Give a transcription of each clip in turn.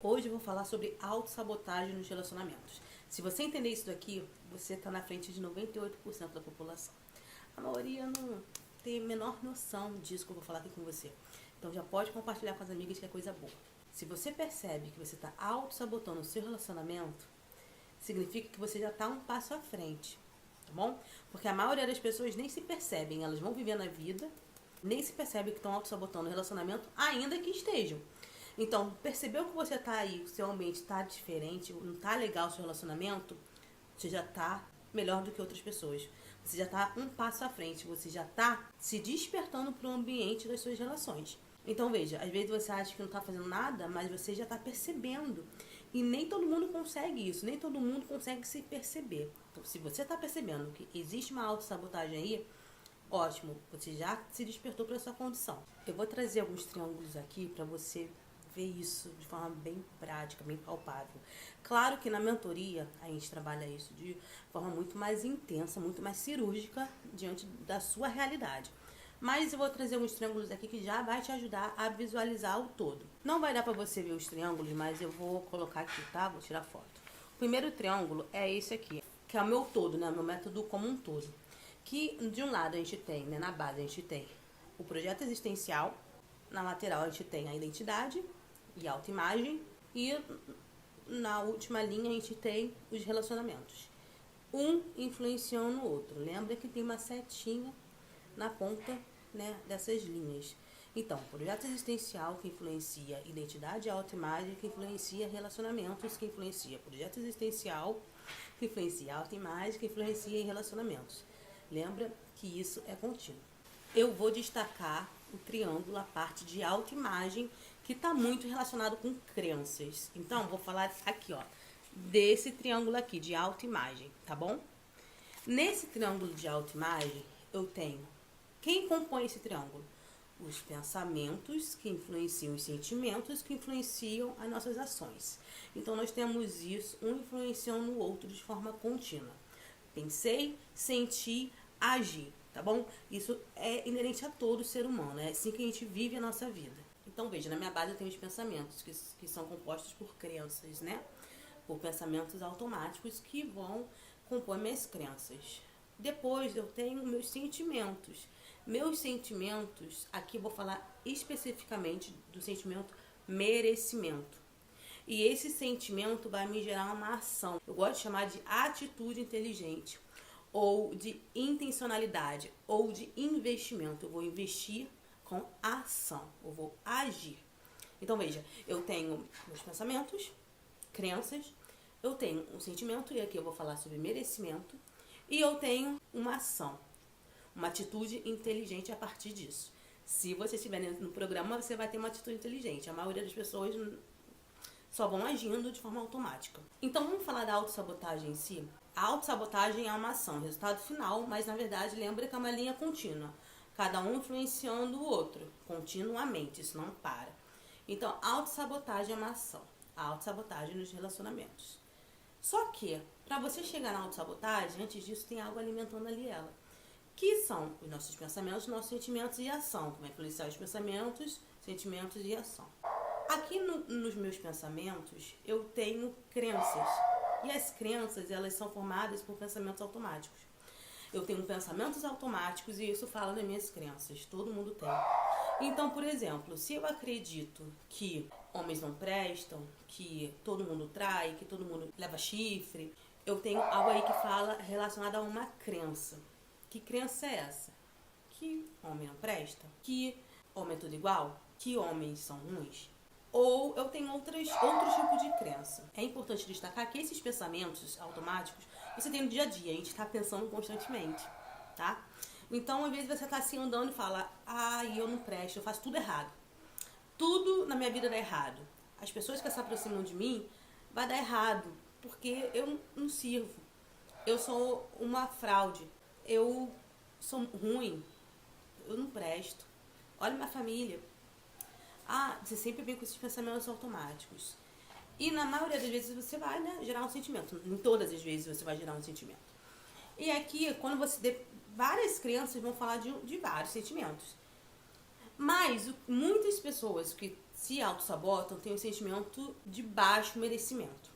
Hoje eu vou falar sobre autossabotagem nos relacionamentos. Se você entender isso daqui, você está na frente de 98% da população. A maioria não tem a menor noção disso que eu vou falar aqui com você. Então já pode compartilhar com as amigas que é coisa boa. Se você percebe que você está autossabotando o seu relacionamento, significa que você já está um passo à frente, tá bom? Porque a maioria das pessoas nem se percebem, elas vão vivendo a vida, nem se percebem que estão autossabotando o relacionamento, ainda que estejam. Então, percebeu que você tá aí, seu ambiente tá diferente, não tá legal o seu relacionamento, você já tá melhor do que outras pessoas. Você já tá um passo à frente, você já tá se despertando para o ambiente das suas relações. Então, veja, às vezes você acha que não tá fazendo nada, mas você já tá percebendo. E nem todo mundo consegue isso, nem todo mundo consegue se perceber. Então, se você tá percebendo que existe uma autossabotagem aí, ótimo, você já se despertou para essa condição. Eu vou trazer alguns triângulos aqui para você ver isso de forma bem prática, bem palpável. Claro que na mentoria a gente trabalha isso de forma muito mais intensa, muito mais cirúrgica diante da sua realidade. Mas eu vou trazer alguns triângulos aqui que já vai te ajudar a visualizar o todo. Não vai dar para você ver os triângulos, mas eu vou colocar aqui, tá? Vou tirar foto. O primeiro triângulo é esse aqui, que é o meu todo, né? O meu método como um todo. Que de um lado a gente tem, né? Na base a gente tem o projeto existencial, na lateral a gente tem a identidade e autoimagem, e na última linha a gente tem os relacionamentos. Um influenciando no outro. Lembra que tem uma setinha na ponta, né, dessas linhas. Então, projeto existencial que influencia identidade e autoimagem, que influencia relacionamentos, que influencia projeto existencial, que influencia autoimagem, que influencia em relacionamentos. Lembra que isso é contínuo. Eu vou destacar o triângulo, a parte de autoimagem, que está muito relacionado com crenças. Então, vou falar aqui, ó, desse triângulo aqui de autoimagem, tá bom? Nesse triângulo de autoimagem, eu tenho quem compõe esse triângulo? Os pensamentos que influenciam os sentimentos que influenciam as nossas ações. Então, nós temos isso, um influenciando o outro de forma contínua. Pensei, senti, agi, tá bom? Isso é inerente a todo ser humano, é assim que a gente vive a nossa vida. Então, veja, na minha base eu tenho os pensamentos, que são compostos por crenças, né? Por pensamentos automáticos que vão compor minhas crenças. Depois eu tenho meus sentimentos. Meus sentimentos, aqui eu vou falar especificamente do sentimento merecimento. E esse sentimento vai me gerar uma ação. Eu gosto de chamar de atitude inteligente, ou de intencionalidade, ou de investimento. Eu vou investir com ação, eu vou agir. Então veja, eu tenho meus pensamentos, crenças, eu tenho um sentimento, e aqui eu vou falar sobre merecimento, e eu tenho uma ação, uma atitude inteligente a partir disso. Se você estiver no programa, você vai ter uma atitude inteligente. A maioria das pessoas só vão agindo de forma automática. Então vamos falar da autossabotagem em si? A autossabotagem é uma ação, resultado final, mas na verdade lembra que é uma linha contínua. Cada um influenciando o outro, continuamente, isso não para. Então, a autossabotagem é uma ação. A autossabotagem nos relacionamentos. Só que, para você chegar na autossabotagem, antes disso tem algo alimentando ali ela. Que são os nossos pensamentos, nossos sentimentos e ação. Que vai influenciar os pensamentos, sentimentos e ação. Aqui nos meus pensamentos, eu tenho crenças. E as crenças, elas são formadas por pensamentos automáticos. Eu tenho pensamentos automáticos e isso fala das minhas crenças. Todo mundo tem. Então, por exemplo, se eu acredito que homens não prestam, que todo mundo trai, que todo mundo leva chifre, eu tenho algo aí que fala relacionado a uma crença. Que crença é essa? Que homem não presta? Que homem é tudo igual? Que homens são ruins? Ou eu tenho outro tipo de crença. É importante destacar que esses pensamentos automáticos você tem no dia a dia, a gente está pensando constantemente, tá? Então, às vezes você está assim andando e fala, eu não presto, eu faço tudo errado. Tudo na minha vida dá errado. As pessoas que se aproximam de mim vai dar errado, porque eu não sirvo. Eu sou uma fraude. Eu sou ruim. Eu não presto. Olha minha família. Você sempre vem com esses pensamentos automáticos. E na maioria das vezes você vai, né, gerar um sentimento. Em todas as vezes você vai gerar um sentimento. E aqui, quando você... Várias crianças vão falar de vários sentimentos. Mas muitas pessoas que se auto-sabotam têm um sentimento de baixo merecimento,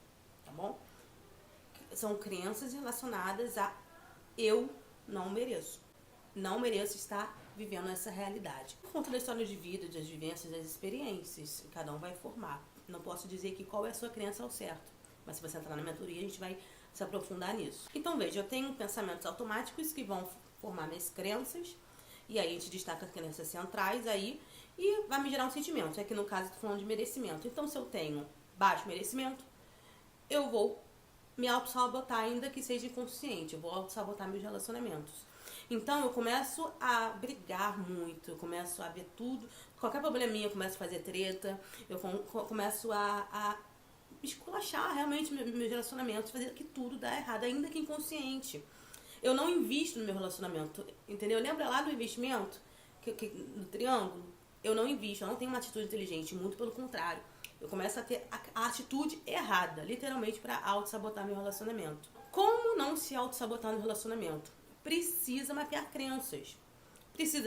tá bom? São crenças relacionadas a eu não mereço. Não mereço estar vivendo essa realidade. Por conta da história de vida, das vivências, das experiências, cada um vai formar. Não posso dizer que qual é a sua crença ao certo, mas se você entrar na mentoria, a gente vai se aprofundar nisso. Então, veja, eu tenho pensamentos automáticos que vão formar minhas crenças, e aí a gente destaca as crenças centrais aí, e vai me gerar um sentimento. Aqui no caso, eu tô falando de merecimento. Então, se eu tenho baixo merecimento, eu vou me auto-sabotar, ainda que seja inconsciente. Eu vou auto-sabotar meus relacionamentos. Então, eu começo a brigar muito, eu começo a ver tudo. Qualquer probleminha, eu começo a fazer treta. Eu começo a esculachar realmente meus relacionamentos, fazer que tudo dá errado, ainda que inconsciente. Eu não invisto no meu relacionamento, entendeu? Lembra lá do investimento, do triângulo? Eu não invisto, eu não tenho uma atitude inteligente, muito pelo contrário. Eu começo a ter a atitude errada, literalmente, para auto-sabotar meu relacionamento. Como não se auto-sabotar no relacionamento? Precisa mapear crenças.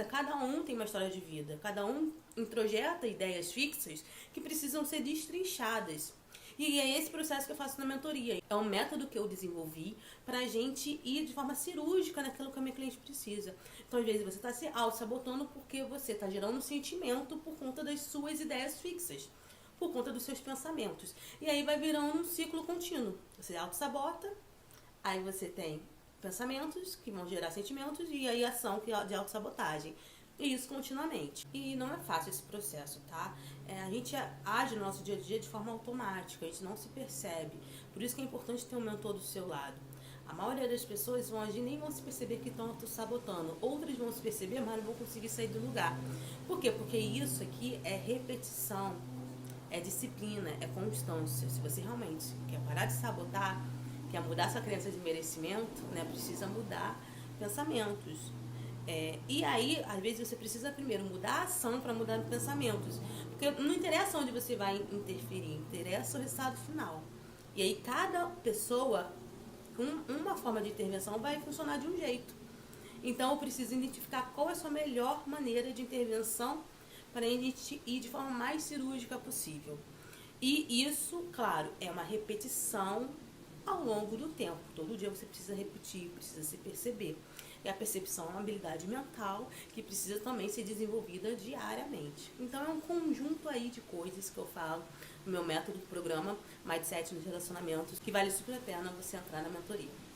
Cada um tem uma história de vida, cada um introjeta ideias fixas que precisam ser destrinchadas. E é esse processo que eu faço na mentoria. É um método que eu desenvolvi para a gente ir de forma cirúrgica naquilo que a minha cliente precisa. Então, às vezes, você está se auto-sabotando porque você está gerando um sentimento por conta das suas ideias fixas, por conta dos seus pensamentos. E aí vai virando um ciclo contínuo. Você auto-sabota, aí você tem pensamentos que vão gerar sentimentos e aí ação de autossabotagem. E isso continuamente. E não é fácil esse processo, tá? A gente age no nosso dia a dia de forma automática, a gente não se percebe. Por isso que é importante ter um mentor do seu lado. A maioria das pessoas vão agir e nem vão se perceber que estão auto-sabotando. Outras vão se perceber, mas não vão conseguir sair do lugar. Por quê? Porque isso aqui é repetição, é disciplina, é constância. Se você realmente quer parar de sabotar, quer mudar sua crença de merecimento, né, precisa mudar pensamentos. E aí, às vezes, você precisa primeiro mudar a ação para mudar pensamentos. Porque não interessa onde você vai interferir, interessa o resultado final. E aí, cada pessoa, uma forma de intervenção vai funcionar de um jeito. Então, eu preciso identificar qual é a sua melhor maneira de intervenção para a gente ir de forma mais cirúrgica possível. E isso, claro, é uma repetição ao longo do tempo. Todo dia você precisa repetir, precisa se perceber. E a percepção é uma habilidade mental que precisa também ser desenvolvida diariamente. Então é um conjunto aí de coisas que eu falo no meu método do programa Mindset nos Relacionamentos, que vale super a pena você entrar na mentoria.